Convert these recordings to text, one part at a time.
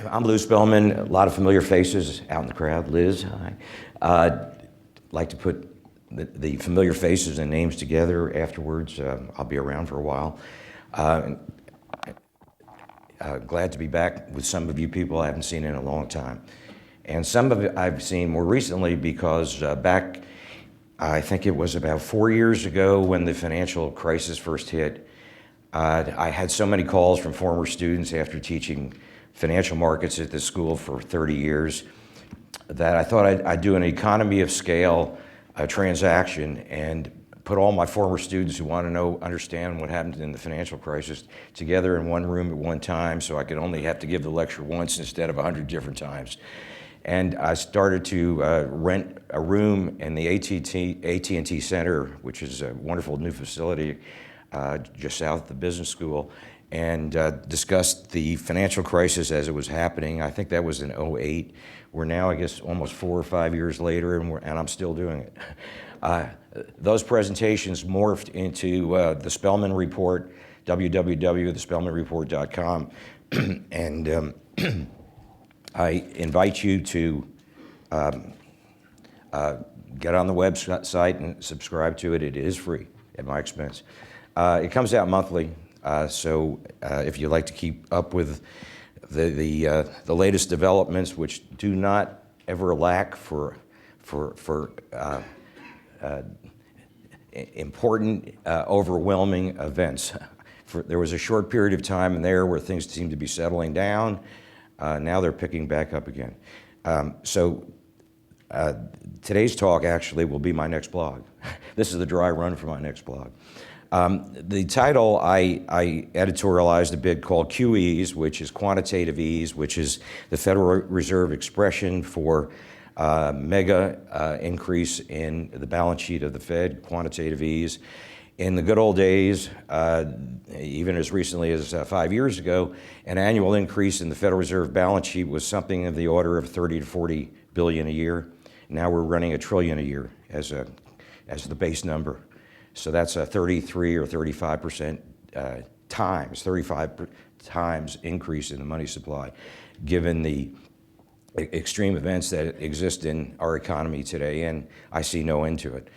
I'm Lou Spellman. A lot of familiar faces out in the crowd. Liz, hi. Like to put the familiar faces and names together afterwards. I'll be around for a while. Glad to be back with some of you people I haven't seen in a long time. And some of it I've seen more recently because back, I think it was about 4 years ago when the financial crisis first hit, I had so many calls from former students after teaching financial markets at this school for 30 years that I thought I'd do an economy of scale transaction and put all my former students who want to understand what happened in the financial crisis together in one room at one time so I could only have to give the lecture once instead of 100 different times. And I started to rent a room in the AT&T Center, which is a wonderful new facility just south of the business school, and discussed the financial crisis as it was happening. I think that was in '08. We're now, I guess, almost 4 or 5 years later, and I'm still doing it. Those presentations morphed into the Spellman Report, www.thespellmanreport.com, and I invite you to get on the website and subscribe to it. It is free at my expense. It comes out monthly. So if you'd like to keep up with the latest developments, which do not ever lack for important, overwhelming events. There was a short period of time in there where things seemed to be settling down. Now they're picking back up again. Today's talk actually will be my next blog. This is the dry run for my next blog. The title I editorialized a bit called QEs, which is quantitative ease, which is the Federal Reserve expression for mega increase in the balance sheet of the Fed, quantitative ease. In the good old days, even as recently as 5 years ago, an annual increase in the Federal Reserve balance sheet was something of the order of 30 to 40 billion a year. Now we're running $1 trillion a year as the base number. So that's a 33 or 35% 35 times increase in the money supply, given the extreme events that exist in our economy today, and I see no end to it.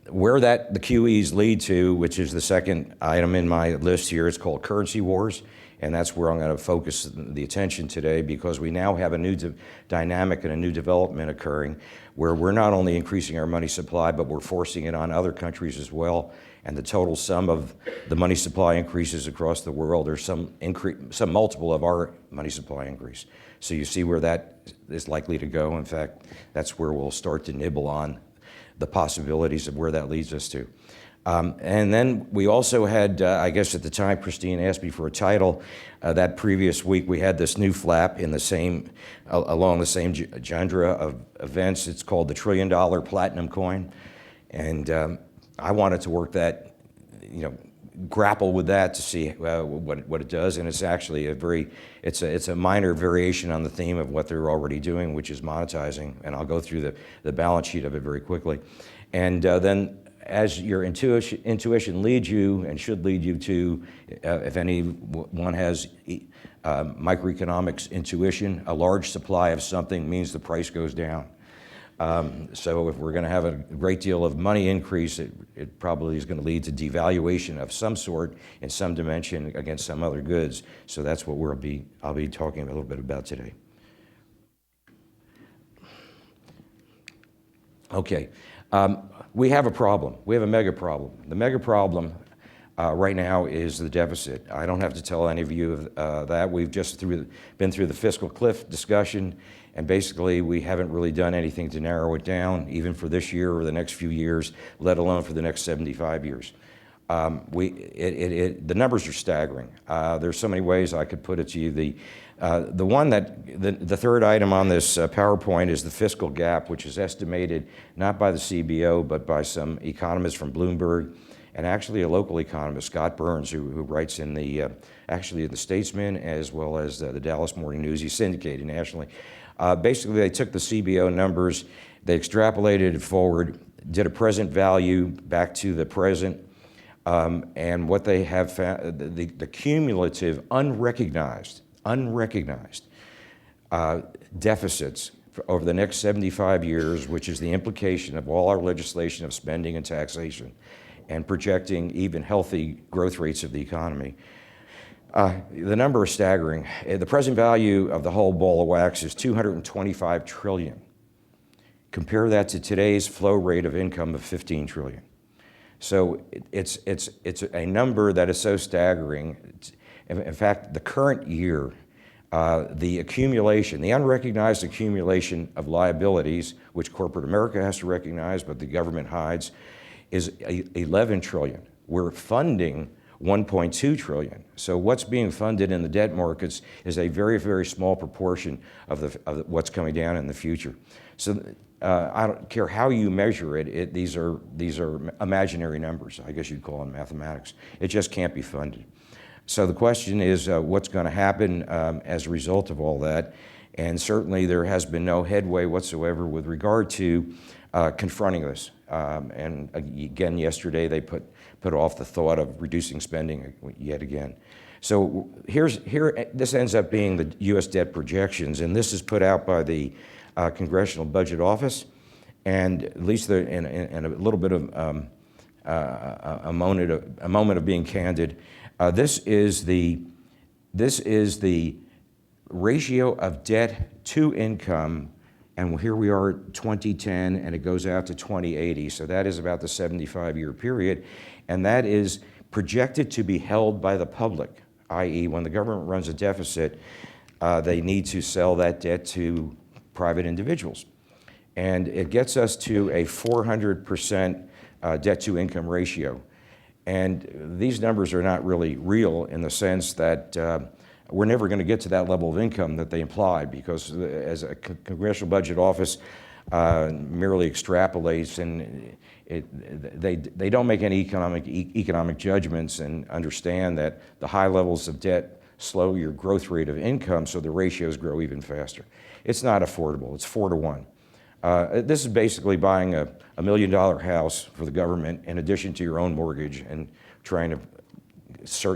Where the QEs lead to, which is the second item in my list here, is called currency wars, and that's where I'm going to focus the attention today, because we now have a new dynamic and a new development occurring where we're not only increasing our money supply, but we're forcing it on other countries as well, and the total sum of the money supply increases across the world are some multiple of our money supply increase. So you see where that is likely to go. In fact, that's where we'll start to nibble on the possibilities of where that leads us to. And then we also had, I guess at the time Christine asked me for a title, that previous week we had this new flap in the same, along the same genre of events. It's called the $1 trillion platinum coin. And I wanted to work that, grapple with that to see what it does. And it's actually it's a minor variation on the theme of what they're already doing, which is monetizing. And I'll go through the balance sheet of it very quickly. And then as your intuition leads you and should lead you to, if anyone has microeconomics intuition, a large supply of something means the price goes down. So if we're going to have a great deal of money increase, it probably is going to lead to devaluation of some sort in some dimension against some other goods. So that's what I'll be talking a little bit about today. Okay. We have a problem. We have a mega problem. The mega problem right now is the deficit. I don't have to tell any of you that. We've just been through the fiscal cliff discussion, and basically we haven't really done anything to narrow it down, even for this year or the next few years, let alone for the next 75 years. The numbers are staggering. There's so many ways I could put it to you. The third item on this PowerPoint is the fiscal gap, which is estimated not by the CBO, but by some economists from Bloomberg, and actually a local economist, Scott Burns, who writes in the Statesman as well as the Dallas Morning News. He's syndicated nationally. Basically, they took the CBO numbers, they extrapolated it forward, did a present value back to the present, and what they have found, the cumulative unrecognized deficits over the next 75 years, which is the implication of all our legislation of spending and taxation, and projecting even healthy growth rates of the economy, the number is staggering. The present value of the whole ball of wax is $225 trillion. Compare that to today's flow rate of income of $15 trillion. So it's a number that is so staggering. In fact, the current year, the accumulation, the unrecognized accumulation of liabilities, which corporate America has to recognize, but the government hides, is 11 trillion. We're funding 1.2 trillion. So what's being funded in the debt markets is a very, very small proportion of what's coming down in the future. So I don't care how you measure it, these are imaginary numbers, I guess you'd call them mathematics. It just can't be funded. So the question is what's going to happen as a result of all that? And certainly there has been no headway whatsoever with regard to confronting this. And again, yesterday they put off the thought of reducing spending yet again. So this ends up being the U.S. debt projections, and this is put out by the Congressional Budget Office, and at least in a little bit of a moment of being candid. This is the ratio of debt to income, and here we are at 2010, and it goes out to 2080. So that is about the 75-year period, and that is projected to be held by the public, i.e., when the government runs a deficit, they need to sell that debt to private individuals. And it gets us to a 400% debt-to-income ratio. And these numbers are not really real in the sense that we're never going to get to that level of income that they imply, because as a Congressional Budget Office merely extrapolates, and they don't make any economic judgments and understand that the high levels of debt slow your growth rate of income, so the ratios grow even faster. It's not affordable. It's 4 to 1. This is basically buying a $1 million house for the government in addition to your own mortgage and trying to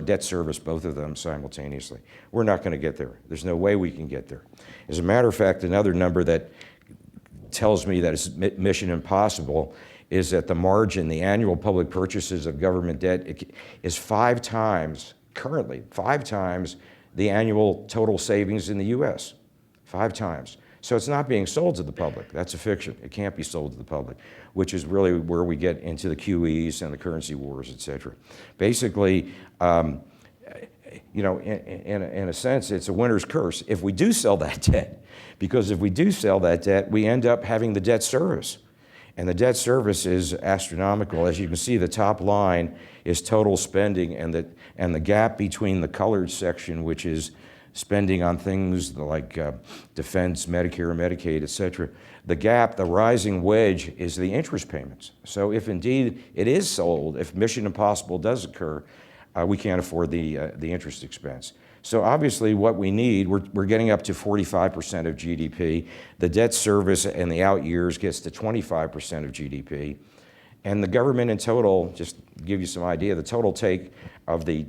debt service both of them simultaneously. We're not going to get there. There's no way we can get there. As a matter of fact, another number that tells me that it's mission impossible is that the margin, the annual public purchases of government debt is 5 times, currently, 5 times the annual total savings in the U.S. 5 times. So it's not being sold to the public. That's a fiction. It can't be sold to the public, which is really where we get into the QEs and the currency wars, et cetera. Basically, you know, in a sense, it's a winner's curse if we do sell that debt, because if we do sell that debt, we end up having the debt service. And the debt service is astronomical. As you can see, the top line is total spending, and the gap between the colored section, which is spending on things like defense, Medicare, Medicaid, et cetera. The gap, the rising wedge, is the interest payments. So if indeed it is sold, if Mission Impossible does occur, we can't afford the interest expense. So obviously what we need, we're getting up to 45% of GDP. The debt service in the out years gets to 25% of GDP. And the government in total, just to give you some idea, the total take of the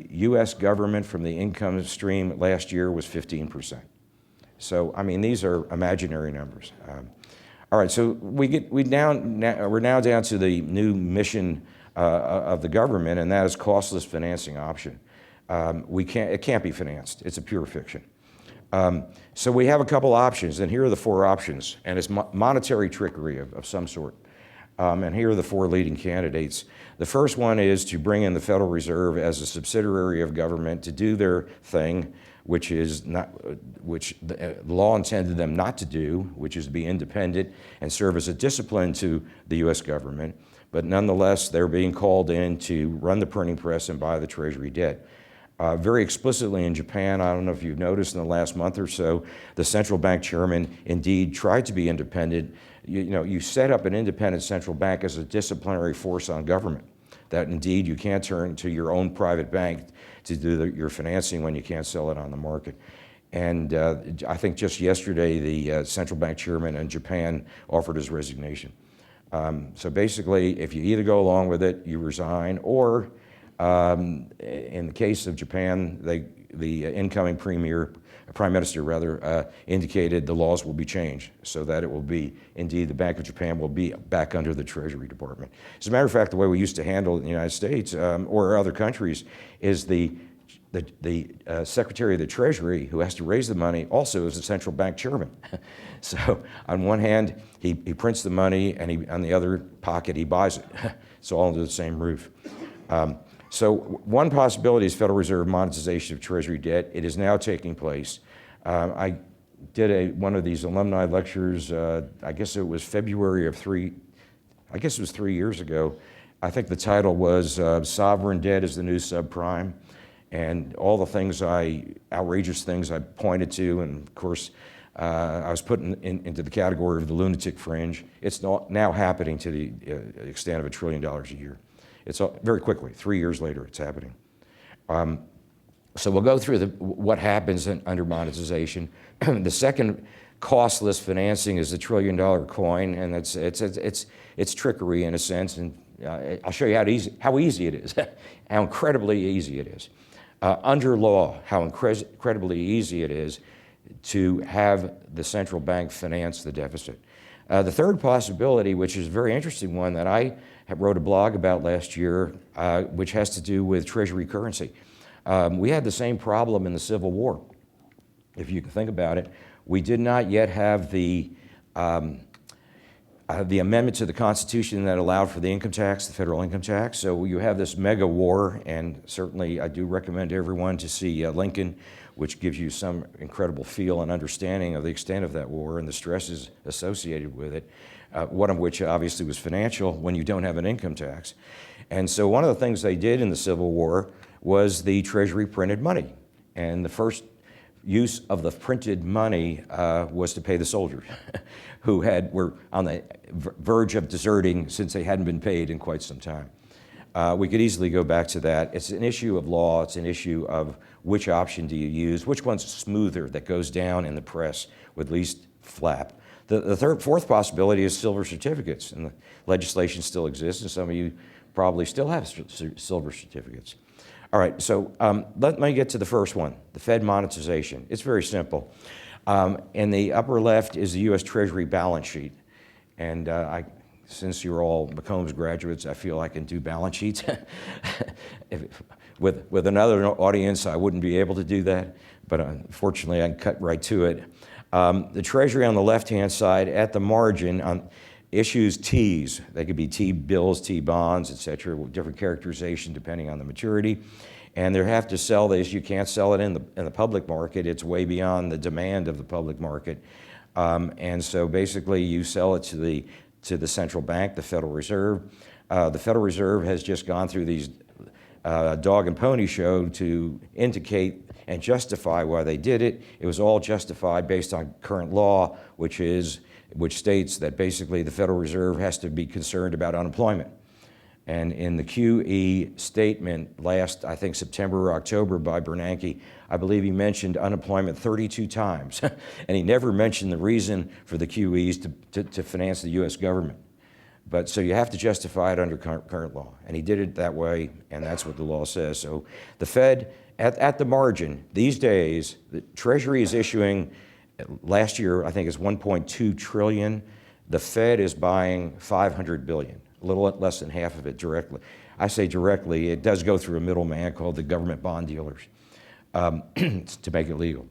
U.S. government from the income stream last year was 15%. So, I mean, these are imaginary numbers. All right, so we're now down to the new mission of the government, and that is costless financing option. It can't be financed. It's a pure fiction. So we have a couple options, and here are the 4 options, and it's monetary trickery of some sort. And here are the 4 leading candidates. The first one is to bring in the Federal Reserve as a subsidiary of government to do their thing, which the law intended them not to do, which is to be independent and serve as a discipline to the U.S. government. But nonetheless, they're being called in to run the printing press and buy the Treasury debt. Very explicitly in Japan, I don't know if you've noticed in the last month or so, the central bank chairman indeed tried to be independent. You set up an independent central bank as a disciplinary force on government, that indeed you can't turn to your own private bank to do your financing when you can't sell it on the market. And I think just yesterday, the central bank chairman in Japan offered his resignation. So basically, if you either go along with it, you resign, or in the case of Japan, the incoming Prime Minister rather, indicated the laws will be changed so that it will be, indeed, the Bank of Japan will be back under the Treasury Department. As a matter of fact, the way we used to handle it in the United States or other countries is the Secretary of the Treasury, who has to raise the money, also is the central bank chairman. So on one hand, he prints the money, and on the other pocket, he buys it. It's all under the same roof. So one possibility is Federal Reserve monetization of Treasury debt. It is now taking place. I did one of these alumni lectures, I guess it was February of I guess it was 3 years ago. I think the title was Sovereign Debt is the New Subprime. And all the outrageous things I pointed to, and of course, I was put into the category of the lunatic fringe. It's now happening to the extent of $1 trillion a year. It's very quickly, 3 years later, it's happening. So we'll go through what happens under monetization. The second costless financing is the $1 trillion coin, and it's trickery in a sense, and I'll show you how easy it is, how incredibly easy it is. Under law, how incredibly easy it is to have the central bank finance the deficit. The third possibility, which is a very interesting one that I wrote a blog about last year, which has to do with Treasury currency. We had the same problem in the Civil War. If you can think about it, we did not yet have the amendment to the Constitution that allowed for the income tax, the federal income tax. So you have this mega war, and certainly I do recommend everyone to see Lincoln, which gives you some incredible feel and understanding of the extent of that war and the stresses associated with it, one of which obviously was financial when you don't have an income tax. And so one of the things they did in the Civil War was the Treasury printed money. And the first use of the printed money was to pay the soldiers who were on the verge of deserting since they hadn't been paid in quite some time. We could easily go back to that. It's an issue of law. It's an issue of which option do you use, which one's smoother that goes down in the press with least flap. The fourth possibility is silver certificates, and the legislation still exists, and some of you probably still have silver certificates. All right, so let me get to the first one, the Fed monetization. It's very simple. In the upper left is the U.S. Treasury balance sheet. And since you're all McCombs graduates, I feel I can do balance sheets. With another audience, I wouldn't be able to do that, but unfortunately, I can cut right to it. The Treasury on the left-hand side, at the margin, issues Ts. They could be T-bills, T-bonds, et cetera, with different characterization depending on the maturity. And they have to sell this. You can't sell it in the public market. It's way beyond the demand of the public market. And so basically, you sell it to the central bank, the Federal Reserve. The Federal Reserve has just gone through these dog and pony show to indicate and justify why they did it. It was all justified based on current law, which states that basically the Federal Reserve has to be concerned about unemployment. And in the QE statement last, I think, September or October by Bernanke, I believe he mentioned unemployment 32 times. And he never mentioned the reason for the QEs to finance the U.S. government. But so you have to justify it under current law. And he did it that way, and that's what the law says. So the Fed, at the margin, these days, the Treasury is issuing, last year, I think it's 1.2 trillion. The Fed is buying 500 billion. A little less than half of it directly. I say directly, it does go through a middleman called the government bond dealers to make it legal.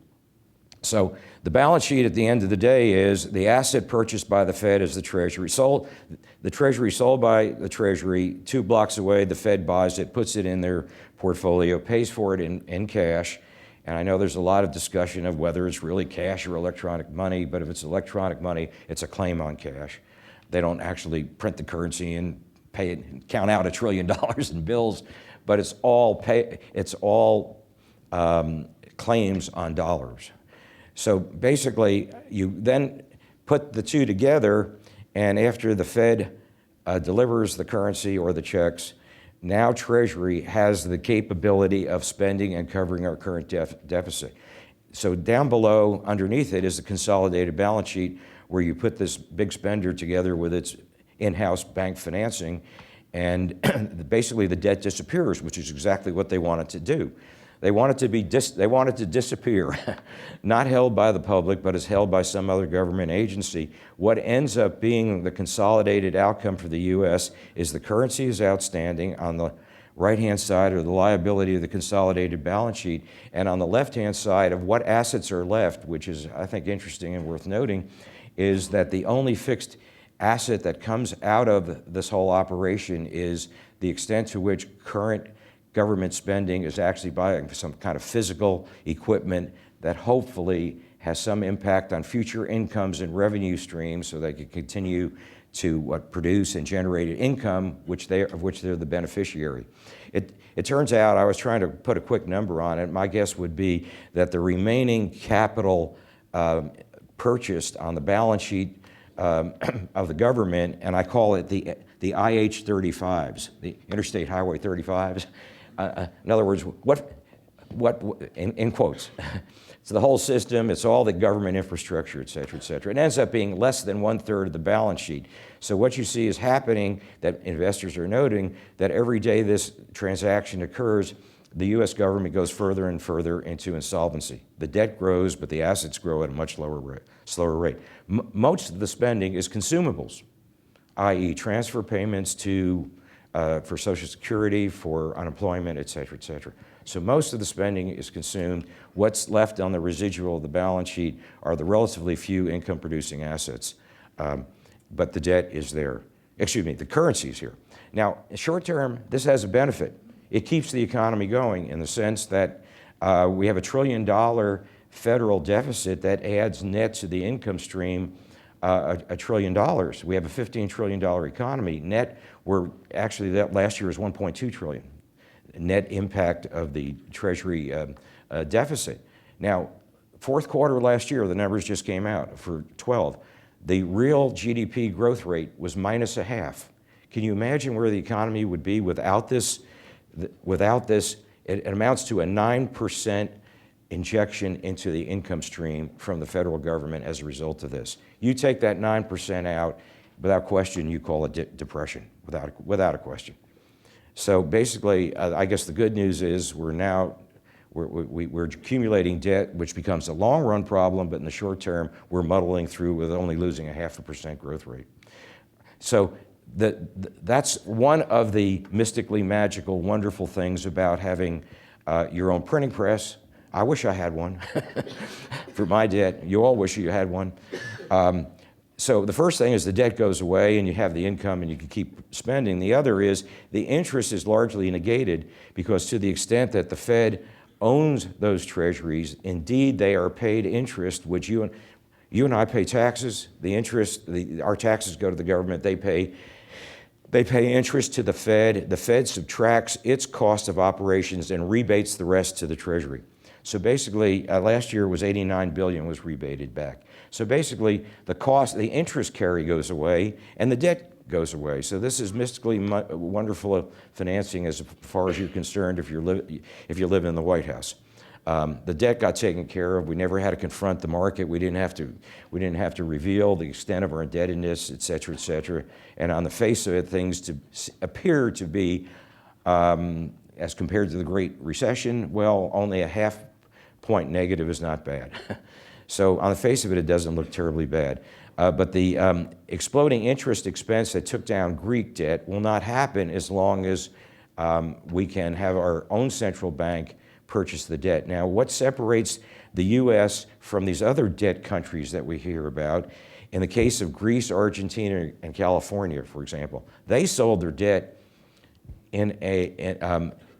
So the balance sheet at the end of the day is the asset purchased by the Fed is the Treasury. The Treasury sold by the Treasury, 2 blocks away, the Fed buys it, puts it in their portfolio, pays for it in cash. And I know there's a lot of discussion of whether it's really cash or electronic money, but if it's electronic money, it's a claim on cash. They don't actually print the currency and pay it and count out $1 trillion in bills, but it's all claims on dollars. So basically, you then put the two together, and after the Fed delivers the currency or the checks, now Treasury has the capability of spending and covering our current deficit. So down below, underneath it, is the consolidated balance sheet, where you put this big spender together with its in-house bank financing, and basically the debt disappears, which is exactly what they wanted to do. They want it to be they want it to disappear, not held by the public, but is held by some other government agency. What ends up being the consolidated outcome for the U.S. is the currency is outstanding on the right-hand side, or the liability of the consolidated balance sheet, and on the left-hand side of what assets are left, which is, I think, interesting and worth noting, is that the only fixed asset that comes out of this whole operation is the extent to which current government spending is actually buying some kind of physical equipment that hopefully has some impact on future incomes and revenue streams so they can continue to produce and generate income of which they're the beneficiary. It turns out, I was trying to put a quick number on it, my guess would be that the remaining capital purchased on the balance sheet of the government, and I call it the IH-35s, the Interstate Highway 35s. In other words, in quotes, it's the whole system, it's all the government infrastructure, et cetera, et cetera. It ends up being less than 1/3 of the balance sheet. So what you see is happening, that investors are noting, that every day this transaction occurs, the U.S. government goes further and further into insolvency. The debt grows, but the assets grow at a much slower rate. Most of the spending is consumables, i.e. transfer payments for Social Security, for unemployment, et cetera, et cetera. So most of the spending is consumed. What's left on the residual of the balance sheet are the relatively few income-producing assets. But the debt is there. Excuse me, the currency is here. Now, short term, this has a benefit. It keeps the economy going in the sense that we have $1 trillion federal deficit that adds net to the income stream $1 trillion. We have a $15 trillion economy. Net, that last year was $1.2 trillion. Net impact of the Treasury deficit. Now, fourth quarter last year, the numbers just came out for 12. The real GDP growth rate was -0.5. Can you imagine where the economy would be without this? It amounts to a 9% injection into the income stream from the federal government as a result of this. You take that 9% out, without question, you call it depression, without a question. So basically, I guess the good news is we're accumulating debt, which becomes a long-run problem, but in the short term, we're muddling through with only losing a 0.5% growth rate. So that's one of the mystically magical, wonderful things about having your own printing press. I wish I had one for my debt. You all wish you had one. So the first thing is the debt goes away and you have the income and you can keep spending. The other is the interest is largely negated because to the extent that the Fed owns those treasuries, indeed they are paid interest, which you and I pay taxes. The interest, our taxes go to the government. They pay interest to the Fed. The Fed subtracts its cost of operations and rebates the rest to the Treasury. So basically, last year was $89 billion was rebated back. So basically, the interest carry goes away and the debt goes away. So this is mystically wonderful financing as far as you're concerned if you live in the White House. The debt got taken care of. We never had to confront the market. We didn't have to reveal the extent of our indebtedness, et cetera, et cetera. And on the face of it, things appear to be, as compared to the Great Recession, well, only a 0.5 point negative is not bad. So on the face of it, it doesn't look terribly bad. But the exploding interest expense that took down Greek debt will not happen as long as we can have our own central bank purchase the debt. Now, what separates the U.S. from these other debt countries that we hear about, in the case of Greece, Argentina, and California, for example, they sold their debt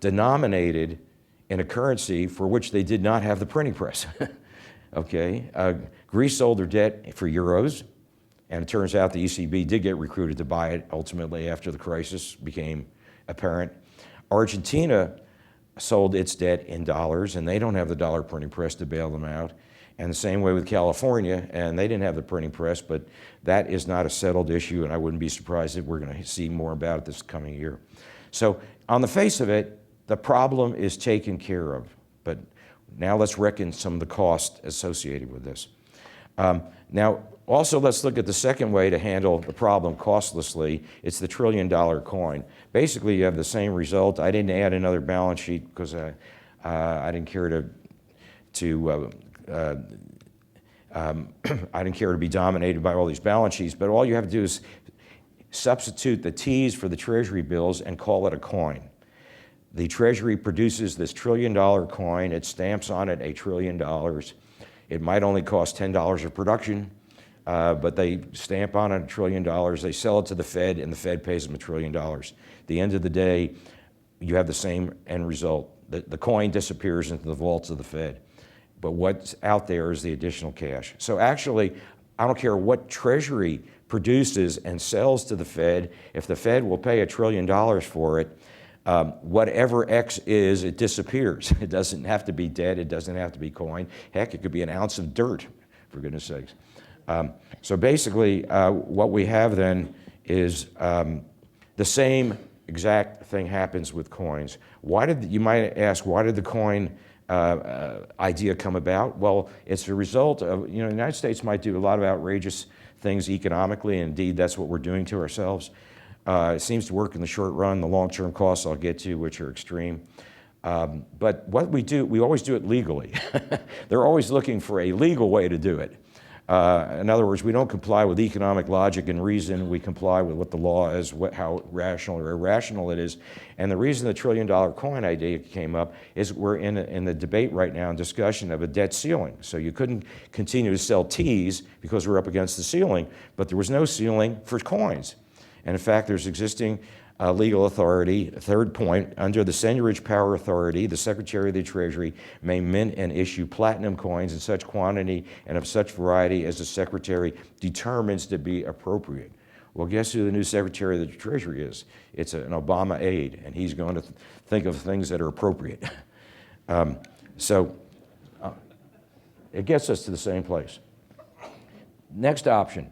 denominated in a currency for which they did not have the printing press. Okay, Greece sold their debt for euros, and it turns out the ECB did get recruited to buy it ultimately after the crisis became apparent. Argentina sold its debt in dollars, and they don't have the dollar printing press to bail them out. And the same way with California, and they didn't have the printing press, but that is not a settled issue, and I wouldn't be surprised if we're going to see more about it this coming year. So on the face of it, the problem is taken care of, but now let's reckon some of the cost associated with this. Now, also let's look at the second way to handle the problem costlessly. It's the $1 trillion coin. Basically, you have the same result. I didn't add another balance sheet because I didn't care I didn't care to be dominated by all these balance sheets, but all you have to do is substitute the T's for the Treasury bills and call it a coin. The Treasury produces this $1 trillion coin. It stamps on it $1 trillion. It might only cost $10 of production, but they stamp on it $1 trillion. They sell it to the Fed, and the Fed pays them $1 trillion. At the end of the day, you have the same end result. The coin disappears into the vaults of the Fed. But what's out there is the additional cash. So actually, I don't care what Treasury produces and sells to the Fed, if the Fed will pay $1 trillion for it, whatever X is, it disappears. It doesn't have to be debt, it doesn't have to be coin. Heck, it could be an ounce of dirt, for goodness sakes. So basically, what we have then is the same exact thing happens with coins. You might ask, why did the coin idea come about? Well, it's a result of, the United States might do a lot of outrageous things economically, and indeed that's what we're doing to ourselves. It seems to work in the short run. The long-term costs I'll get to, which are extreme. But what we do, we always do it legally. They're always looking for a legal way to do it. In other words, we don't comply with economic logic and reason. We comply with what the law is, how rational or irrational it is. And the reason the $1 trillion coin idea came up is we're in the debate right now and discussion of a debt ceiling. So you couldn't continue to sell T's because we're up against the ceiling, but there was no ceiling for coins. And in fact, there's existing legal authority. Third point, under the seigniorage power authority, the Secretary of the Treasury may mint and issue platinum coins in such quantity and of such variety as the Secretary determines to be appropriate. Well, guess who the new Secretary of the Treasury is? It's an Obama aide, and he's going to think of things that are appropriate. It gets us to the same place. Next option.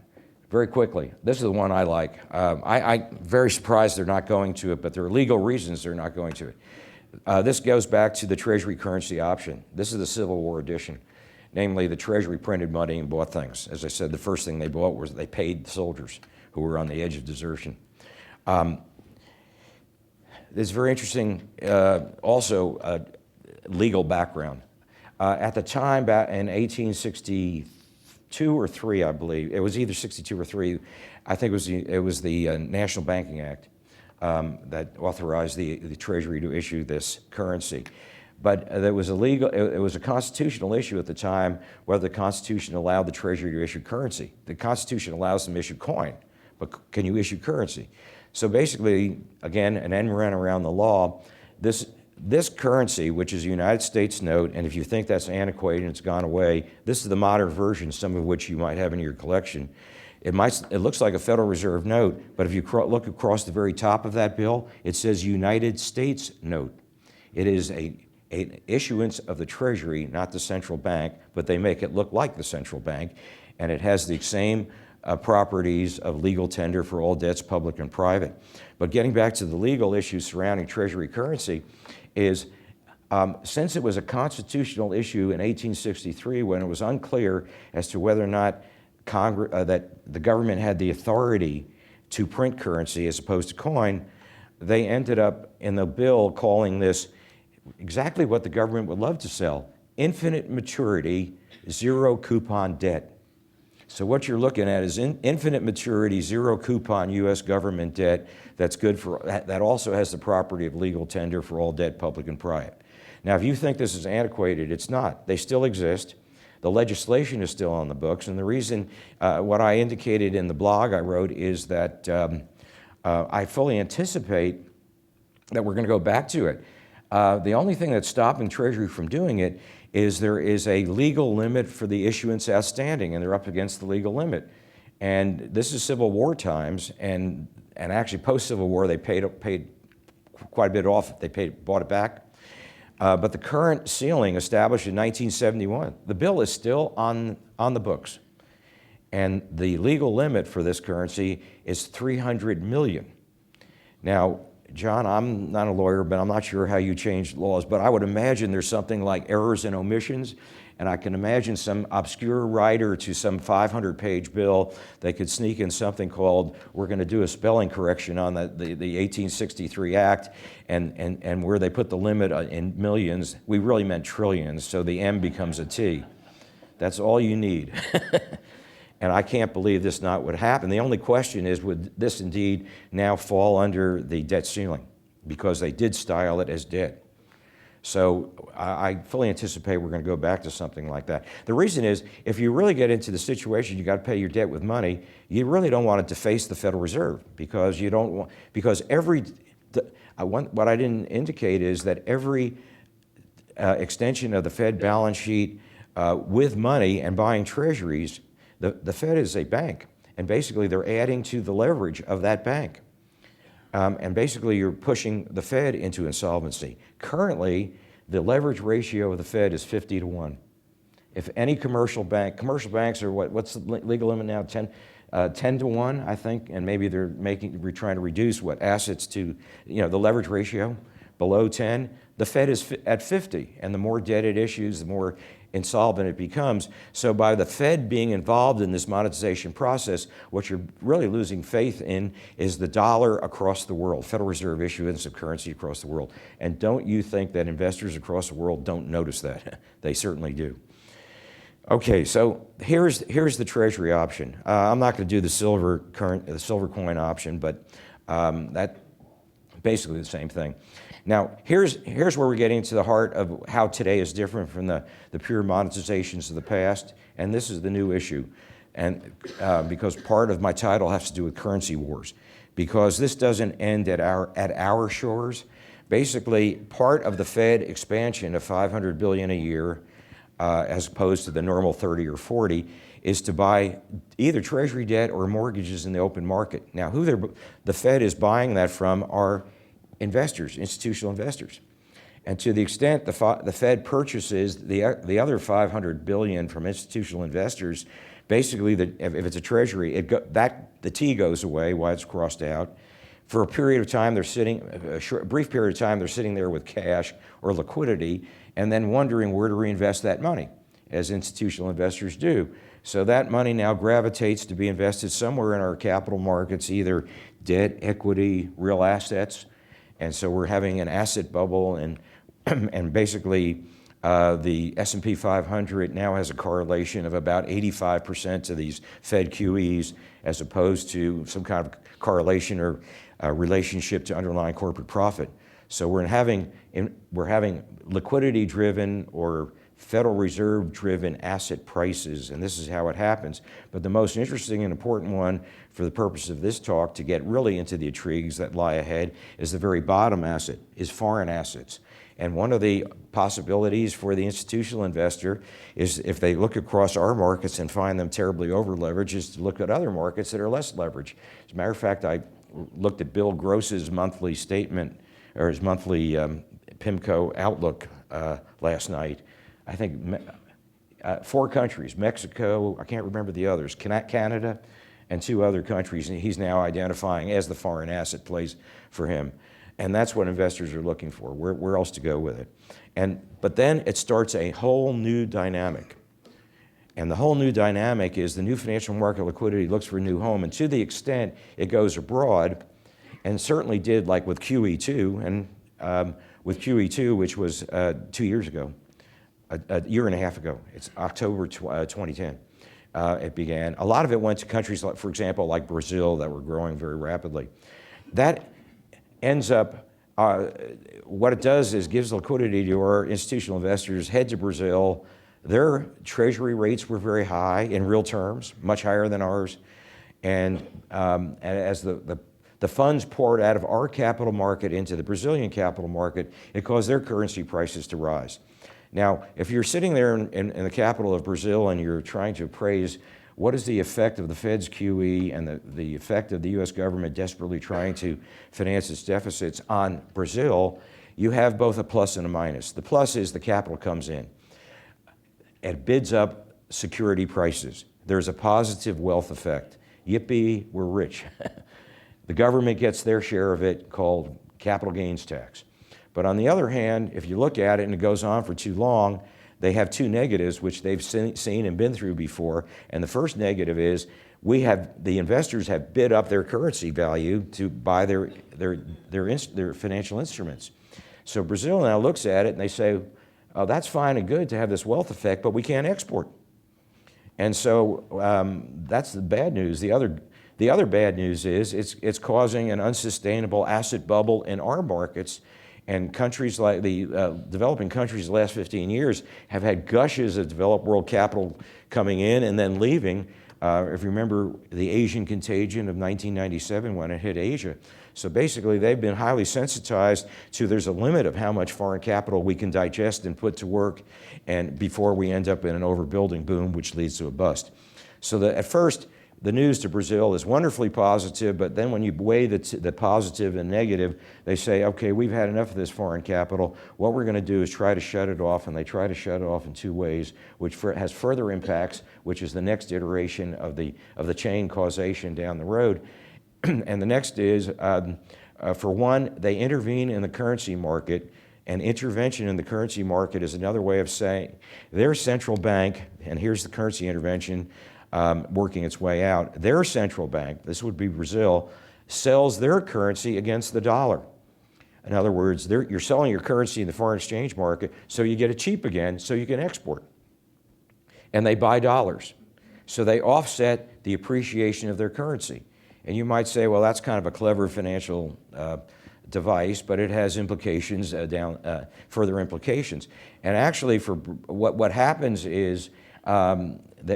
Very quickly, this is the one I like. I'm very surprised they're not going to it, but there are legal reasons they're not going to it. This goes back to the Treasury Currency option. This is the Civil War edition. Namely, the Treasury printed money and bought things. As I said, the first thing they bought was they paid soldiers who were on the edge of desertion. It's very interesting, also legal background. At the time, back in 1862 or 3, I believe. It was either 62 or 3. I think it was the National Banking Act that authorized the Treasury to issue this currency. But it was a constitutional issue at the time whether the Constitution allowed the Treasury to issue currency. The Constitution allows them to issue coin, but can you issue currency? So basically, again, an end run around the law. This currency, which is a United States note, and if you think that's antiquated and it's gone away, this is the modern version, some of which you might have in your collection. It looks like a Federal Reserve note, but if you look across the very top of that bill, it says United States note. It is an issuance of the Treasury, not the central bank, but they make it look like the central bank, and it has the same properties of legal tender for all debts, public and private. But getting back to the legal issues surrounding Treasury currency, is since it was a constitutional issue in 1863 when it was unclear as to whether or not that the government had the authority to print currency as opposed to coin, they ended up in the bill calling this exactly what the government would love to sell: infinite maturity, zero coupon debt. So what you're looking at is infinite maturity, zero coupon U.S. government debt that's good for, that also has the property of legal tender for all debt, public and private. Now, if you think this is antiquated, it's not. They still exist. The legislation is still on the books, and the reason, what I indicated in the blog I wrote is that I fully anticipate that we're going to go back to it. The only thing that's stopping Treasury from doing it is there is a legal limit for the issuance outstanding, and they're up against the legal limit. And this is Civil War times, and actually post-Civil War they paid quite a bit off. They bought it back. But the current ceiling established in 1971, the bill is still on the books. And the legal limit for this currency is $300 million. Now, John, I'm not a lawyer, but I'm not sure how you change laws, but I would imagine there's something like errors and omissions, and I can imagine some obscure writer to some 500-page bill, they could sneak in something called, we're going to do a spelling correction on the 1863 Act, and where they put the limit in millions, we really meant trillions, so the M becomes a T. That's all you need. And I can't believe this not would happen. The only question is, would this indeed now fall under the debt ceiling? Because they did style it as debt. So I fully anticipate we're going to go back to something like that. The reason is, if you really get into the situation you got to pay your debt with money, you really don't want it to face the Federal Reserve, because you don't want, because what I didn't indicate is that every extension of the Fed balance sheet with money and buying treasuries, the Fed is a bank, and basically they're adding to the leverage of that bank. And basically you're pushing the Fed into insolvency. Currently, the leverage ratio of the Fed is 50 to 1. If any commercial banks are what's the legal limit now, 10 to 1, I think, and maybe they're trying to reduce assets to, the leverage ratio below 10. The Fed is at 50, and the more debt it issues, the more insolvent it becomes. So by the Fed being involved in this monetization process, what you're really losing faith in is the dollar across the world, Federal Reserve issuance of currency across the world. And don't you think that investors across the world don't notice that? They certainly do. Okay, so here's the Treasury option. I'm not going to do the silver coin option, but that's basically the same thing. Now, here's where we're getting to the heart of how today is different from the pure monetizations of the past, and this is the new issue. And because part of my title has to do with currency wars, because this doesn't end at our shores. Basically, part of the Fed expansion of $500 billion a year, as opposed to the normal 30 or 40, is to buy either Treasury debt or mortgages in the open market. Now, who the Fed is buying that from are investors, institutional investors. And to the extent the Fed purchases the other $500 billion from institutional investors, basically, if it's a Treasury, the T goes away, why it's crossed out. For a period of time, a brief period of time, they're sitting there with cash or liquidity, and then wondering where to reinvest that money, as institutional investors do. So that money now gravitates to be invested somewhere in our capital markets, either debt, equity, real assets. And so we're having an asset bubble, and basically the S&P 500 now has a correlation of about 85% to these Fed QEs, as opposed to some kind of correlation or relationship to underlying corporate profit. So we're having liquidity-driven or Federal Reserve-driven asset prices, and this is how it happens. But the most interesting and important one for the purpose of this talk, to get really into the intrigues that lie ahead, is the very bottom asset, is foreign assets. And one of the possibilities for the institutional investor is, if they look across our markets and find them terribly over-leveraged, is to look at other markets that are less leveraged. As a matter of fact, I looked at Bill Gross's monthly statement, or his monthly PIMCO outlook last night. I think 4 countries, Mexico, I can't remember the others, Canada, and 2 other countries, and he's now identifying as the foreign asset plays for him. And that's what investors are looking for, where else to go with it. But then it starts a whole new dynamic. And the whole new dynamic is the new financial market liquidity looks for a new home, and to the extent it goes abroad, and certainly did, like with QE2, and with QE2, which was 2 years ago, a year and a half ago. It's October 2010. It began. A lot of it went to countries, like, for example, like Brazil, that were growing very rapidly. That ends up, what it does is gives liquidity to our institutional investors, head to Brazil. Their Treasury rates were very high in real terms, much higher than ours. And as the funds poured out of our capital market into the Brazilian capital market, it caused their currency prices to rise. Now, if you're sitting there in the capital of Brazil and you're trying to appraise what is the effect of the Fed's QE and the effect of the U.S. government desperately trying to finance its deficits on Brazil, you have both a plus and a minus. The plus is the capital comes in. It bids up security prices. There's a positive wealth effect. Yippee, we're rich. The government gets their share of it, called capital gains tax. But on the other hand, if you look at it and it goes on for too long, they have two negatives, which they've seen and been through before. And the first negative is the investors have bid up their currency value to buy their financial instruments. So Brazil now looks at it and they say, oh, that's fine and good to have this wealth effect, but we can't export. And so that's the bad news. The other bad news is it's causing an unsustainable asset bubble in our markets. And countries like the developing countries the last 15 years have had gushes of developed world capital coming in and then leaving. If you remember the Asian contagion of 1997 when it hit Asia. So basically they've been highly sensitized to there's a limit of how much foreign capital we can digest and put to work and before we end up in an overbuilding boom which leads to a bust. So at first the news to Brazil is wonderfully positive, but then when you weigh the positive and negative, they say, okay, we've had enough of this foreign capital. What we're going to do is try to shut it off, and they try to shut it off in two ways, which has further impacts, which is the next iteration of the chain causation down the road. And the next is, for one, they intervene in the currency market, and intervention in the currency market is another way of saying their central bank, and here's the currency intervention, working its way out. Their central bank, this would be Brazil, sells their currency against the dollar. In other words, you're selling your currency in the foreign exchange market so you get it cheap again so you can export. And they buy dollars. So they offset the appreciation of their currency. And you might say, well, that's kind of a clever financial device, but it has implications, further implications. And actually, for what happens is,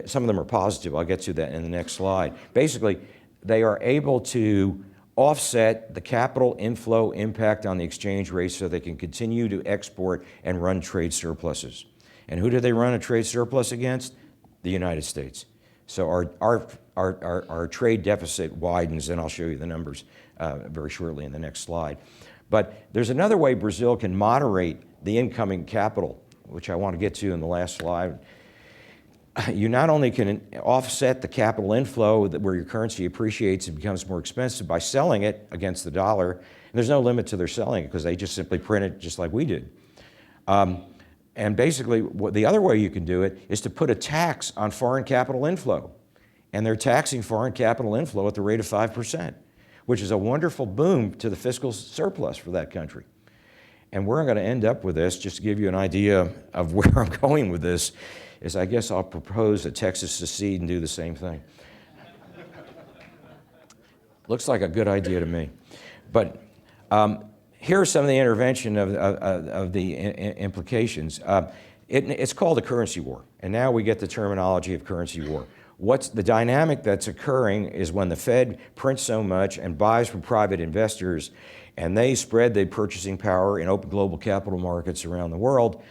some of them are positive. I'll get to that in the next slide. Basically, they are able to offset the capital inflow impact on the exchange rate so they can continue to export and run trade surpluses. And who do they run a trade surplus against? The United States. So our trade deficit widens, and I'll show you the numbers very shortly in the next slide. But there's another way Brazil can moderate the incoming capital, which I want to get to in the last slide. You not only can offset the capital inflow where your currency appreciates and becomes more expensive by selling it against the dollar, and there's no limit to their selling it because they just simply print it just like we did. And basically, the other way you can do it is to put a tax on foreign capital inflow. And they're taxing foreign capital inflow at the rate of 5%, which is a wonderful boom to the fiscal surplus for that country. And where I'm going to end up with this, just to give you an idea of where I'm going with this, is I guess I'll propose that Texas secede and do the same thing. Looks like a good idea to me. But here's some of the intervention of the implications. It's called a currency war, and now we get the terminology of currency war. What's the dynamic that's occurring is when the Fed prints so much and buys from private investors, and they spread the purchasing power in open global capital markets around the world,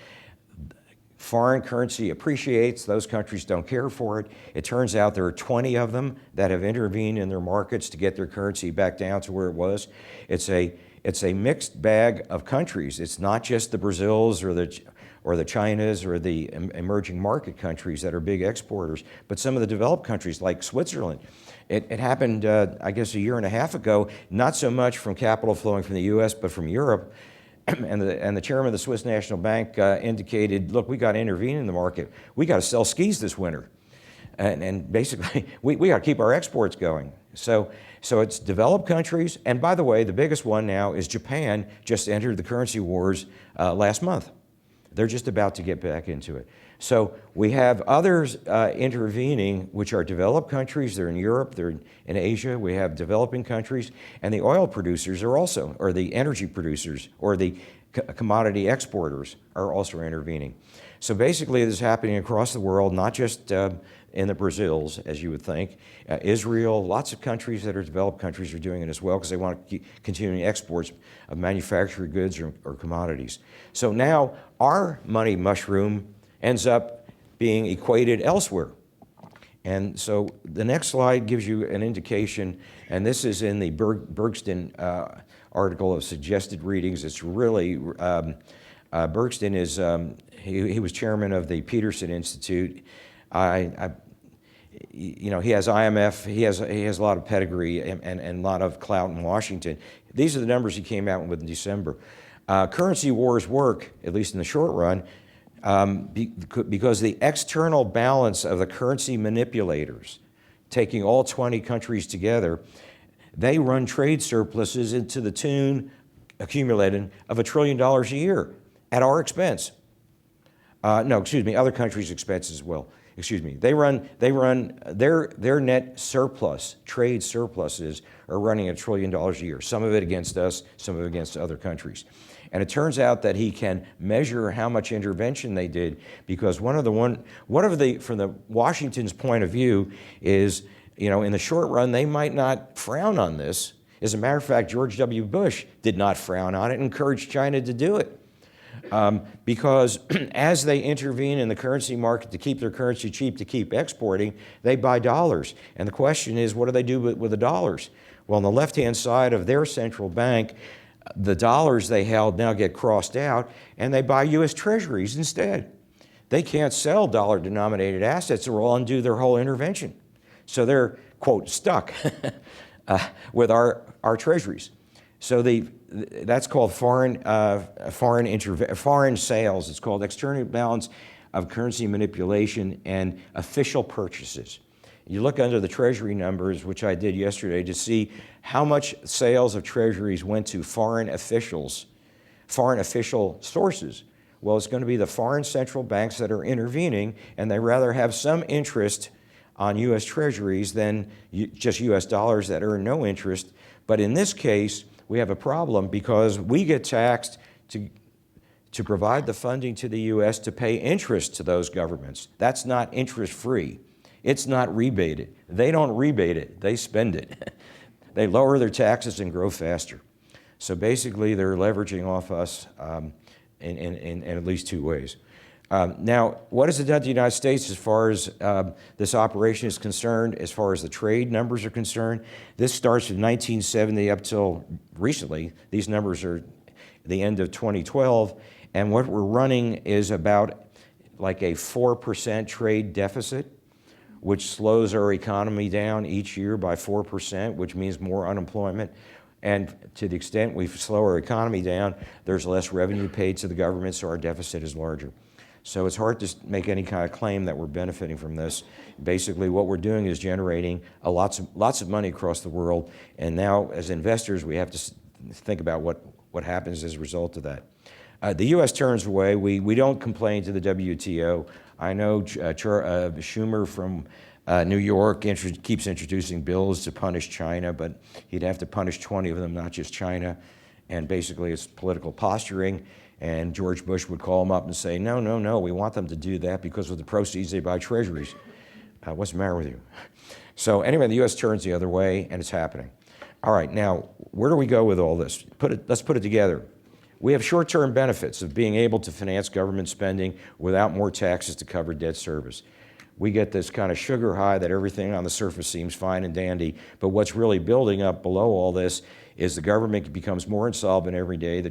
foreign currency appreciates, those countries don't care for it. It turns out there are 20 of them that have intervened in their markets to get their currency back down to where it was. It's a mixed bag of countries. It's not just the Brazils or the Chinas or the emerging market countries that are big exporters, but some of the developed countries like Switzerland. It happened, I guess, a year and a half ago, not so much from capital flowing from the US, but from Europe. And the chairman of the Swiss National Bank indicated, look, we got to intervene in the market. We got to sell skis this winter. And basically, we got to keep our exports going. So it's developed countries. And by the way, the biggest one now is Japan just entered the currency wars last month. They're just about to get back into it. So we have others intervening, which are developed countries. They're in Europe, they're in Asia. We have developing countries. And the oil producers are also, or the energy producers, or the commodity exporters are also intervening. So basically this is happening across the world, not just in the Brazils, as you would think. Israel, lots of countries that are developed countries are doing it as well because they want to keep continuing exports of manufactured goods or commodities. So now our money mushroom ends up being equated elsewhere. And so the next slide gives you an indication, and this is in the Bergsten article of suggested readings. It's really, Bergsten is, he was chairman of the Peterson Institute. you know, he has IMF, he has a lot of pedigree and a lot of clout in Washington. These are the numbers he came out with in December. Currency wars work, at least in the short run, because the external balance of the currency manipulators, taking all 20 countries together, they run trade surpluses into the tune, accumulated, of $1 trillion a year at our expense. No, excuse me, other countries' expense as well. Excuse me. They run their net surplus, trade surpluses are running $1 trillion a year. Some of it against us, some of it against other countries. And it turns out that he can measure how much intervention they did, because from the Washington's point of view is, you know, in the short run, they might not frown on this. As a matter of fact, George W. Bush did not frown on it and encouraged China to do it. Because as they intervene in the currency market to keep their currency cheap, to keep exporting, they buy dollars. And the question is, what do they do with the dollars? Well, on the left-hand side of their central bank, the dollars they held now get crossed out, and they buy U.S. Treasuries instead. They can't sell dollar-denominated assets or will undo their whole intervention. So they're, quote, stuck with our Treasuries. So that's called foreign sales. It's called external balance of currency manipulation and official purchases. You look under the Treasury numbers, which I did yesterday, to see how much sales of Treasuries went to foreign official sources. Well, it's going to be the foreign central banks that are intervening, and they rather have some interest on U.S. Treasuries than just U.S. dollars that earn no interest. But in this case, we have a problem because we get taxed to provide the funding to the U.S. to pay interest to those governments. That's not interest-free. It's not rebated. They don't rebate it, they spend it. They lower their taxes and grow faster. So basically, they're leveraging off us in at least two ways. Now, what has it done to the United States as far as this operation is concerned, as far as the trade numbers are concerned? This starts from 1970 up till recently. These numbers are the end of 2012. And what we're running is about like a 4% trade deficit, which slows our economy down each year by 4%, which means more unemployment. And to the extent we slow our economy down, there's less revenue paid to the government, so our deficit is larger. So it's hard to make any kind of claim that we're benefiting from this. Basically, what we're doing is generating lots of money across the world, and now as investors, we have to think about what happens as a result of that. The U.S. turns away. We don't complain to the WTO. I know Schumer from New York keeps introducing bills to punish China, but he'd have to punish 20 of them, not just China. And basically, it's political posturing. And George Bush would call him up and say, no, no, no, we want them to do that because of the proceeds they buy Treasuries. What's the matter with you? So anyway, the U.S. turns the other way, and it's happening. All right, now, where do we go with all this? Let's put it together. We have short-term benefits of being able to finance government spending without more taxes to cover debt service. We get this kind of sugar high that everything on the surface seems fine and dandy, but what's really building up below all this is the government becomes more insolvent every day. The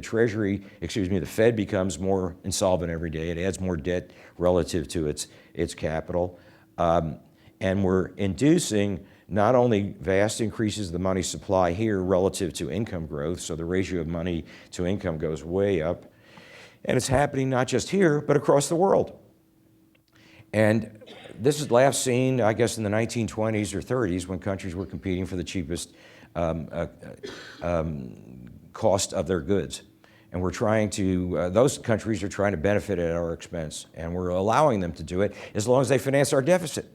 Fed becomes more insolvent every day. It adds more debt relative to its capital. And we're inducing not only vast increases of the money supply here relative to income growth, so the ratio of money to income goes way up, and it's happening not just here, but across the world. And this is last seen, I guess, in the 1920s or 30s when countries were competing for the cheapest cost of their goods. And we're trying to, those countries are trying to benefit at our expense, and we're allowing them to do it as long as they finance our deficit.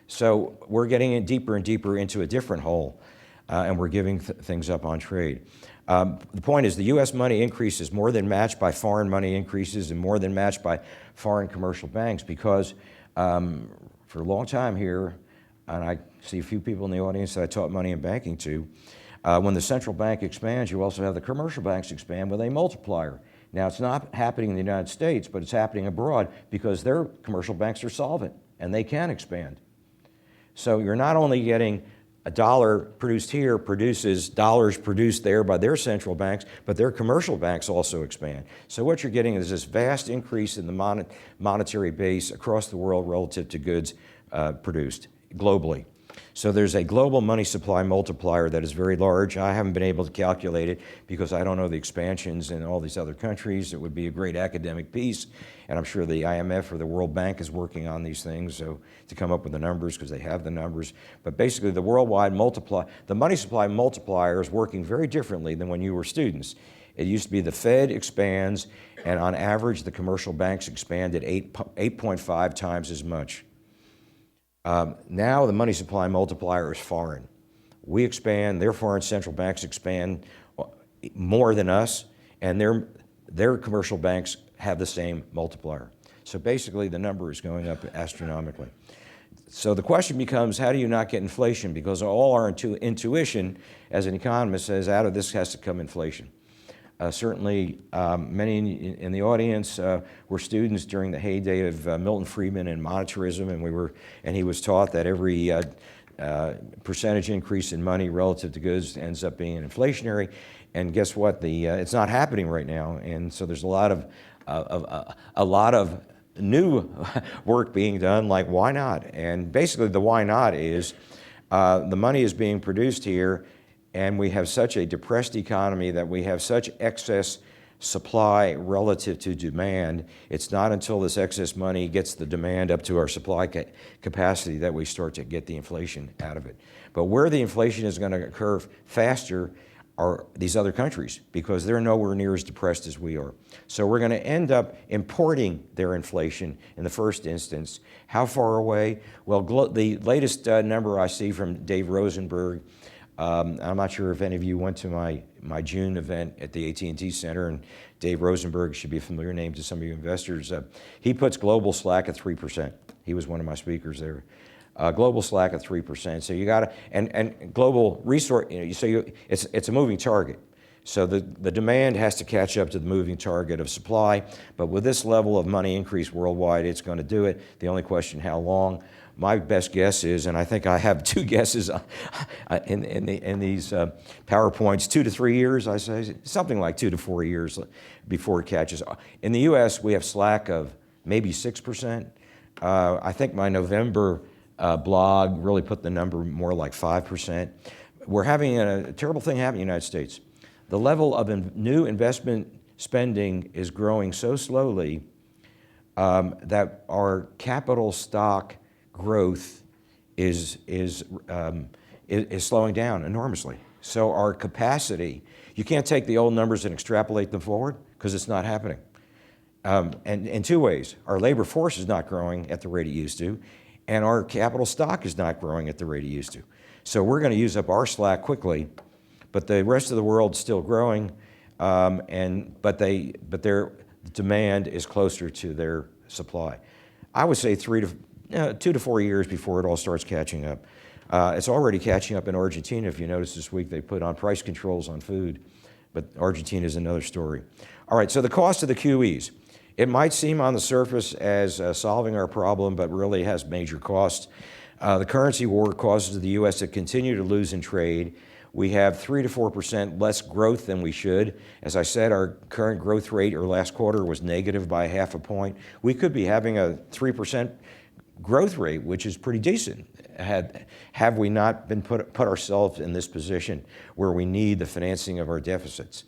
So we're getting in deeper and deeper into a different hole, and we're giving things up on trade. The point is the U.S. money increase is more than matched by foreign money increases and more than matched by foreign commercial banks because for a long time here, and I see a few people in the audience that I taught money and banking to, when the central bank expands, you also have the commercial banks expand with a multiplier. Now, it's not happening in the United States, but it's happening abroad because their commercial banks are solvent and they can expand. So you're not only getting a dollar produced here produces dollars produced there by their central banks, but their commercial banks also expand. So what you're getting is this vast increase in the monetary base across the world relative to goods produced. globally. So there's a global money supply multiplier that is very large. I haven't been able to calculate it because I don't know the expansions in all these other countries. It would be a great academic piece, and I'm sure the IMF or the World Bank is working on these things so to come up with the numbers because they have the numbers. But basically the worldwide the money supply multiplier is working very differently than when you were students. It used to be the Fed expands, and on average the commercial banks expand at 8.5 times as much. Now the money supply multiplier is foreign. We expand, their foreign central banks expand more than us, and their commercial banks have the same multiplier. So basically the number is going up astronomically. So the question becomes, how do you not get inflation? Because all our intuition as an economist says out of this has to come inflation. Certainly, many in the audience were students during the heyday of Milton Friedman and monetarism, and he was taught that every percentage increase in money relative to goods ends up being inflationary. And guess what? It's not happening right now, and so there's a lot of new work being done. Like, why not? And basically, the why not is the money is being produced here. And we have such a depressed economy that we have such excess supply relative to demand. It's not until this excess money gets the demand up to our supply capacity that we start to get the inflation out of it. But where the inflation is going to occur faster are these other countries because they're nowhere near as depressed as we are. So we're going to end up importing their inflation in the first instance. How far away? Well, the latest number I see from Dave Rosenberg, I'm not sure if any of you went to my June event at the AT&T Center, and Dave Rosenberg should be a familiar name to some of you investors. He puts global slack at 3%. He was one of my speakers there. Global slack at 3%. So you got to, and global resource, it's a moving target. So the demand has to catch up to the moving target of supply. But with this level of money increase worldwide, it's going to do it. The only question, how long? My best guess is, and I think I have two guesses in these PowerPoints, 2 to 3 years, I say, something like 2 to 4 years before it catches. In the US, we have slack of maybe 6%. I think my November blog really put the number more like 5%. We're having a terrible thing happen in the United States. The level of new investment spending is growing so slowly that our capital stock growth is slowing down enormously. So our capacity, you can't take the old numbers and extrapolate them forward because it's not happening. And in two ways, our labor force is not growing at the rate it used to, and our capital stock is not growing at the rate it used to. So we're going to use up our slack quickly, but the rest of the world's still growing, but their demand is closer to their supply. I would say 2 to 4 years before it all starts catching up. It's already catching up in Argentina. If you notice this week, they put on price controls on food, but Argentina is another story. All right, so the cost of the QEs. It might seem on the surface as solving our problem, but really has major costs. The currency war causes the U.S. to continue to lose in trade. We have 3 to 4% less growth than we should. As I said, our current growth rate or last quarter was negative by 0.5 point. We could be having a 3% growth rate, which is pretty decent. Have we not been put ourselves in this position where we need the financing of our deficits?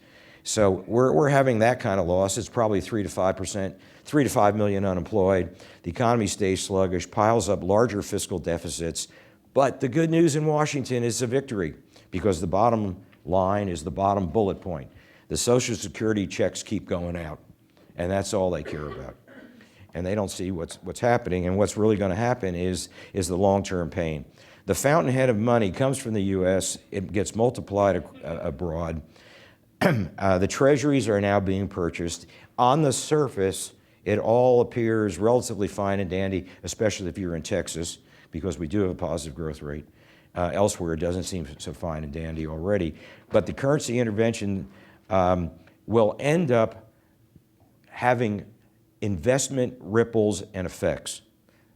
So we're having that kind of loss. It's probably 3 to 5%, 3 to 5 million unemployed. The economy stays sluggish, piles up larger fiscal deficits. But the good news in Washington is a victory because the bottom line is the bottom bullet point. The Social Security checks keep going out, and that's all they care about. And they don't see what's happening, and what's really going to happen is the long-term pain. The fountainhead of money comes from the U.S. It gets multiplied abroad. The treasuries are now being purchased. On the surface, it all appears relatively fine and dandy, especially if you're in Texas, because we do have a positive growth rate. Elsewhere, it doesn't seem so fine and dandy already. But the currency intervention will end up having investment ripples and effects.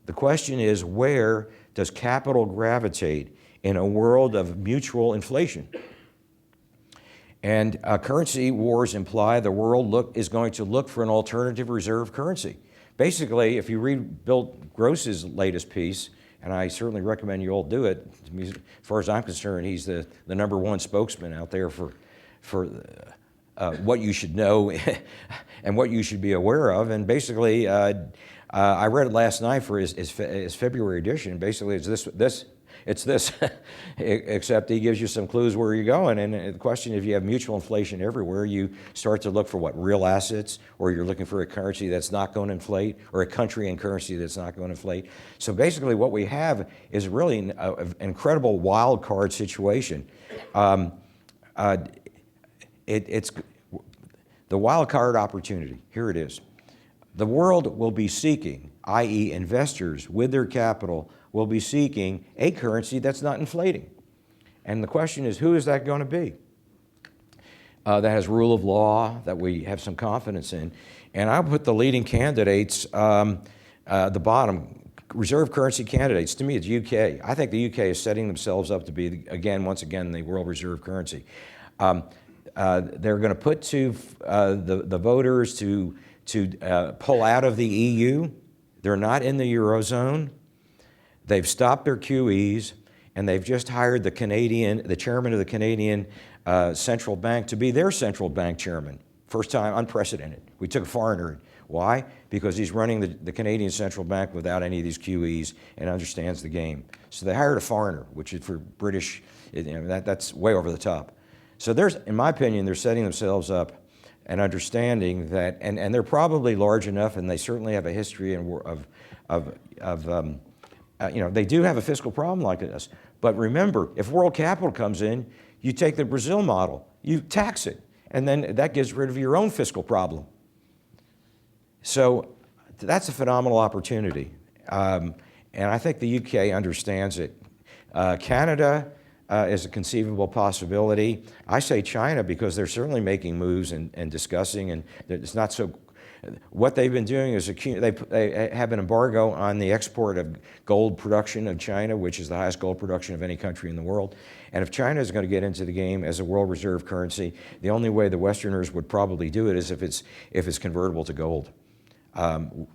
The question is, where does capital gravitate in a world of mutual inflation? And currency wars imply the world is going to look for an alternative reserve currency. Basically, if you read Bill Gross's latest piece, and I certainly recommend you all do it. As far as I'm concerned, he's the #1 spokesman out there for what you should know and what you should be aware of. And basically, I read it last night for his February edition. Basically, it's this, except he gives you some clues where you're going. And the question, if you have mutual inflation everywhere, you start to look for what, real assets, or you're looking for a currency that's not going to inflate, or a country and currency that's not going to inflate. So basically what we have is really an incredible wild card situation. It's the wild card opportunity. Here it is. The world will be seeking, i.e. investors with their capital will be seeking a currency that's not inflating. And the question is, who is that going to be? That has rule of law, that we have some confidence in. And I put the leading candidates, the bottom, reserve currency candidates. To me, it's UK. I think the UK is setting themselves up to be, once again, the world reserve currency. They're going to put to the voters to pull out of the EU. They're not in the Eurozone. They've stopped their QEs, and they've just hired the chairman of the Canadian Central Bank to be their central bank chairman. First time, unprecedented. We took a foreigner in. Why? Because he's running the Canadian Central Bank without any of these QEs and understands the game. So they hired a foreigner, which is for British, that's way over the top. So in my opinion, they're setting themselves up and understanding that, and they're probably large enough, and they certainly have a history they do have a fiscal problem like this. But remember, if world capital comes in, you take the Brazil model, you tax it, and then that gets rid of your own fiscal problem. So that's a phenomenal opportunity. And I think the UK understands it. Canada is a conceivable possibility. I say China because they're certainly making moves and discussing, and it's not so. What they've been doing is they have an embargo on the export of gold production of China, which is the highest gold production of any country in the world. And if China is going to get into the game as a world reserve currency, the only way the Westerners would probably do it is if it's convertible to gold.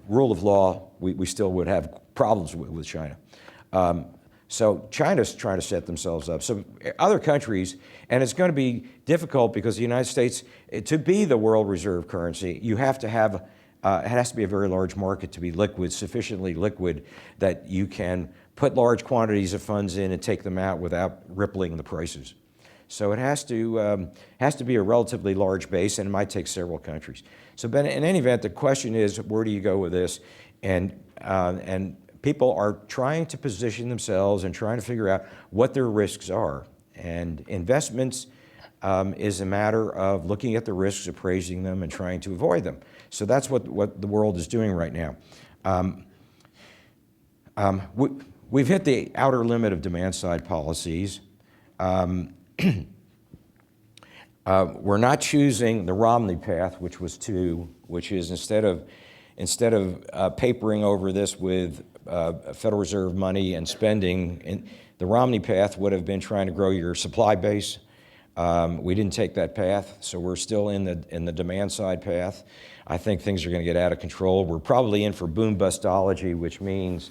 Rule of law, we still would have problems with China. So China's trying to set themselves up. So other countries, and it's going to be difficult because the United States, to be the world reserve currency, you have to have, it has to be a very large market to be liquid, sufficiently liquid that you can put large quantities of funds in and take them out without rippling the prices. So it has to be a relatively large base, and it might take several countries. So but in any event, the question is, where do you go with this? And people are trying to position themselves and trying to figure out what their risks are. And investments is a matter of looking at the risks, appraising them, and trying to avoid them. So that's what the world is doing right now. We've hit the outer limit of demand-side policies. We're not choosing the Romney path, which is instead of papering over this with Federal Reserve money and spending, the Romney path would have been trying to grow your supply base. We didn't take that path, so we're still in the demand side path. I think things are going to get out of control. We're probably in for boom bustology, which means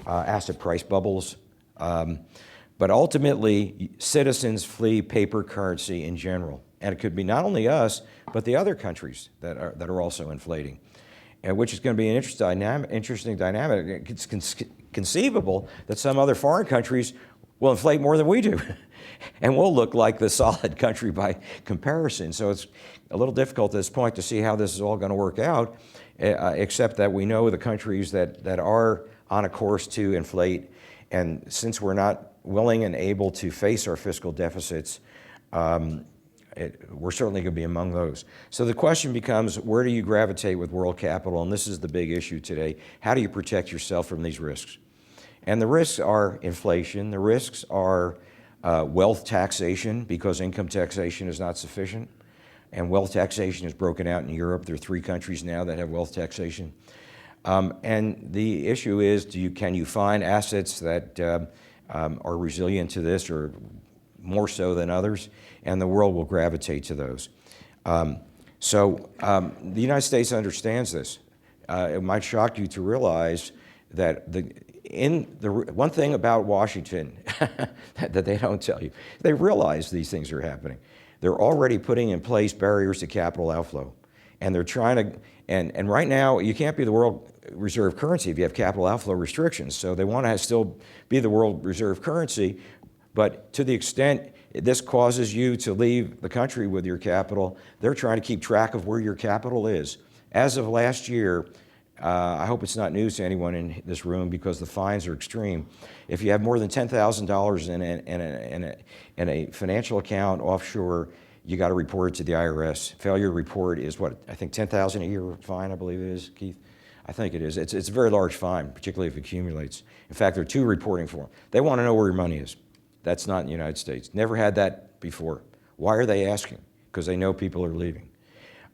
asset price bubbles. But ultimately, citizens flee paper currency in general, and it could be not only us, but the other countries that are also inflating. Which is going to be an interesting dynamic. It's conceivable that some other foreign countries will inflate more than we do, and we'll look like the solid country by comparison. So it's a little difficult at this point to see how this is all going to work out, except that we know the countries that are on a course to inflate, and since we're not willing and able to face our fiscal deficits, we're certainly going to be among those. So the question becomes, where do you gravitate with world capital? And this is the big issue today. How do you protect yourself from these risks? And the risks are inflation. The risks are wealth taxation, because income taxation is not sufficient. And wealth taxation is broken out in Europe. There are 3 countries now that have wealth taxation. And the issue is, can you find assets that are resilient to this, or more so than others? And the world will gravitate to those. The United States understands this. It might shock you to realize that one thing about Washington that they don't tell you, they realize these things are happening. They're already putting in place barriers to capital outflow. And they're trying to, and right now, you can't be the world reserve currency if you have capital outflow restrictions. So they want to still be the world reserve currency, but to the extent this causes you to leave the country with your capital, they're trying to keep track of where your capital is. As of last year, I hope it's not news to anyone in this room because the fines are extreme. If you have more than $10,000 in a financial account offshore, you got to report it to the IRS. Failure to report is what, I think $10,000 a year fine, I believe it is, Keith? I think it is. It's a very large fine, particularly if it accumulates. In fact, there are two reporting forms. They want to know where your money is. That's not in the United States. Never had that before. Why are they asking? Because they know people are leaving.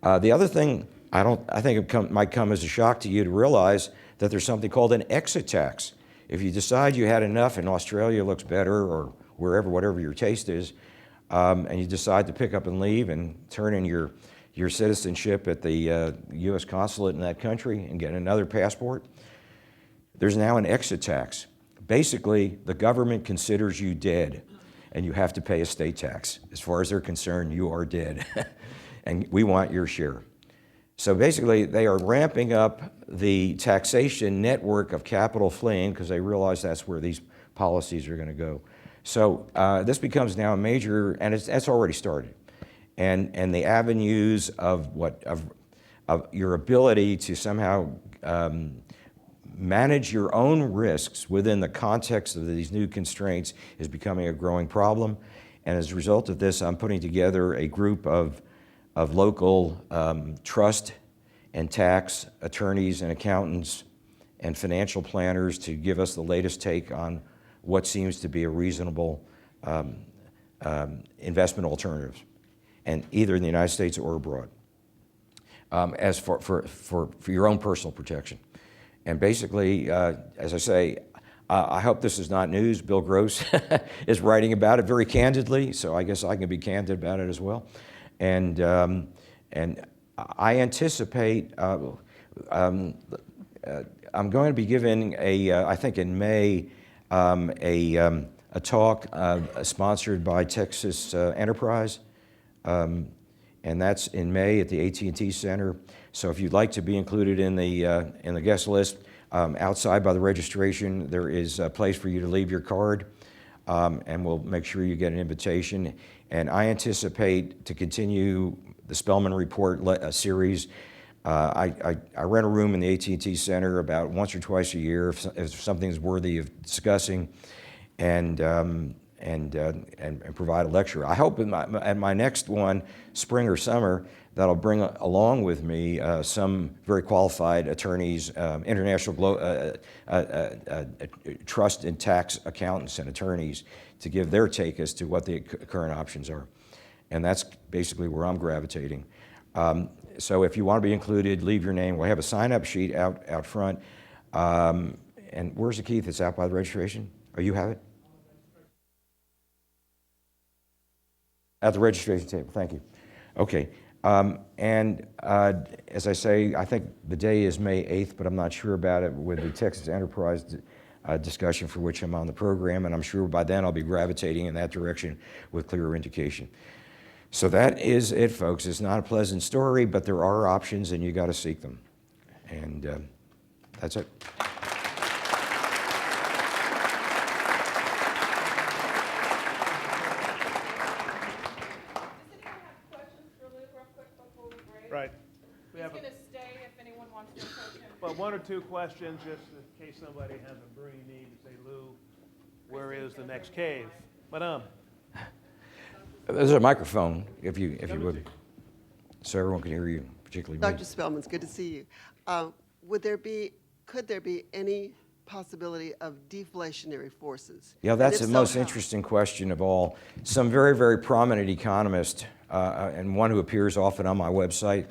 The other thing, I think it might come as a shock to you to realize that there's something called an exit tax. If you decide you had enough and Australia looks better or wherever, whatever your taste is, and you decide to pick up and leave and turn in your citizenship at the U.S. consulate in that country and get another passport, there's now an exit tax. Basically, the government considers you dead, and you have to pay a state tax. As far as they're concerned, you are dead, and we want your share. So basically, they are ramping up the taxation network of capital fleeing because they realize that's where these policies are going to go. So this becomes now a major, and that's already started. And the avenues of your ability to somehow manage your own risks within the context of these new constraints is becoming a growing problem. And as a result of this, I'm putting together a group of local trust and tax attorneys and accountants and financial planners to give us the latest take on what seems to be a reasonable investment alternatives, and either in the United States or abroad, as for your own personal protection. And basically, as I say, I hope this is not news. Bill Gross is writing about it very candidly, so I guess I can be candid about it as well. And I anticipate I'm going to be giving I think in May, a talk sponsored by Texas Enterprise, and that's in May at the AT&T Center. So if you'd like to be included in the guest list, outside by the registration, there is a place for you to leave your card, and we'll make sure you get an invitation. And I anticipate to continue the Spellman Report series. I rent a room in the AT&T Center about once or twice a year if something's worthy of discussing, and provide a lecture. I hope at my next one, spring or summer, that I'll bring along with me some very qualified attorneys, international trust and tax accountants and attorneys to give their take as to what the current options are. And that's basically where I'm gravitating. So if you want to be included, leave your name. We'll have a sign-up sheet out front. And where's the Keith? It's out by the registration? Oh, you have it? At the registration table, thank you. Okay, as I say, I think the day is May 8th, but I'm not sure about it with the Texas Enterprise discussion for which I'm on the program, and I'm sure by then I'll be gravitating in that direction with clearer indication. So that is it, folks. It's not a pleasant story, but there are options and you got to seek them. And that's it. Right. He's going to stay if anyone wants to approach him. But one or two questions, just in case somebody has a burning need to say, Lou, where is the next cave? Madame. There's a microphone, if you would, so everyone can hear you, particularly me. Dr. Spellman, it's good to see you. Could there be any possibility of deflationary forces? Yeah, that's the most interesting question of all. Some very, very prominent economist, and one who appears often on my website,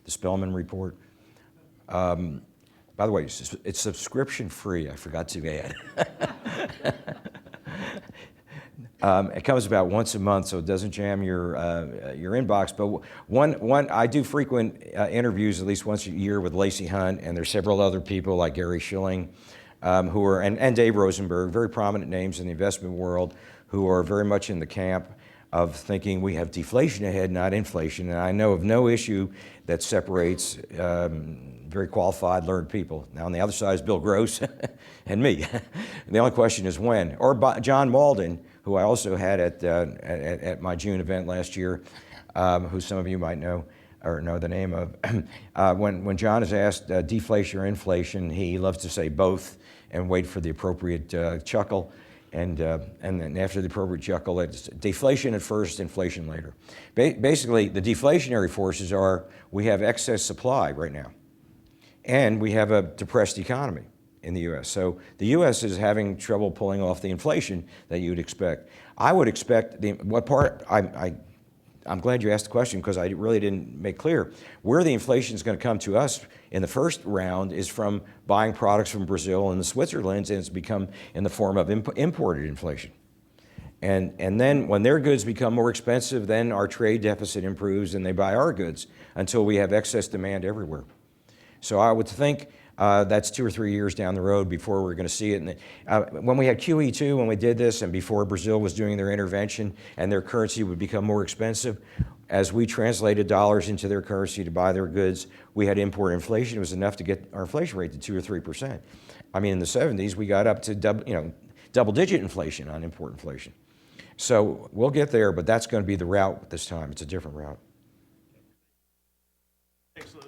the Spellman Report. By the way, it's subscription free, I forgot to add. It comes about once a month, so it doesn't jam your inbox. But I do frequent interviews at least once a year with Lacey Hunt, and there's several other people like Gary Schilling, who are, and Dave Rosenberg, very prominent names in the investment world, who are very much in the camp of thinking we have deflation ahead, not inflation. And I know of no issue that separates very qualified, learned people. Now on the other side is Bill Gross and me. The only question is when. Or John Malden, who I also had at my June event last year, who some of you might know or know the name of. When John is asked deflation or inflation, he loves to say both and wait for the appropriate chuckle. And then after the appropriate chuckle, it's deflation at first, inflation later. Basically, the deflationary forces are we have excess supply right now, and we have a depressed economy in the U.S. So the U.S. is having trouble pulling off the inflation that you'd expect. I would expect I'm glad you asked the question because I really didn't make clear. Where the inflation is going to come to us in the first round is from buying products from Brazil and the Switzerland, and it's become in the form of imported inflation. And then when their goods become more expensive, then our trade deficit improves and they buy our goods until we have excess demand everywhere. So I would think that's 2 or 3 years down the road before we're going to see it. And when we had QE2, when we did this, and before Brazil was doing their intervention and their currency would become more expensive, as we translated dollars into their currency to buy their goods, we had import inflation. It was enough to get our inflation rate to 2 or 3%. I mean, in the 70s, we got up to double-digit inflation on import inflation. So we'll get there, but that's going to be the route this time. It's a different route. Thanks, Lou.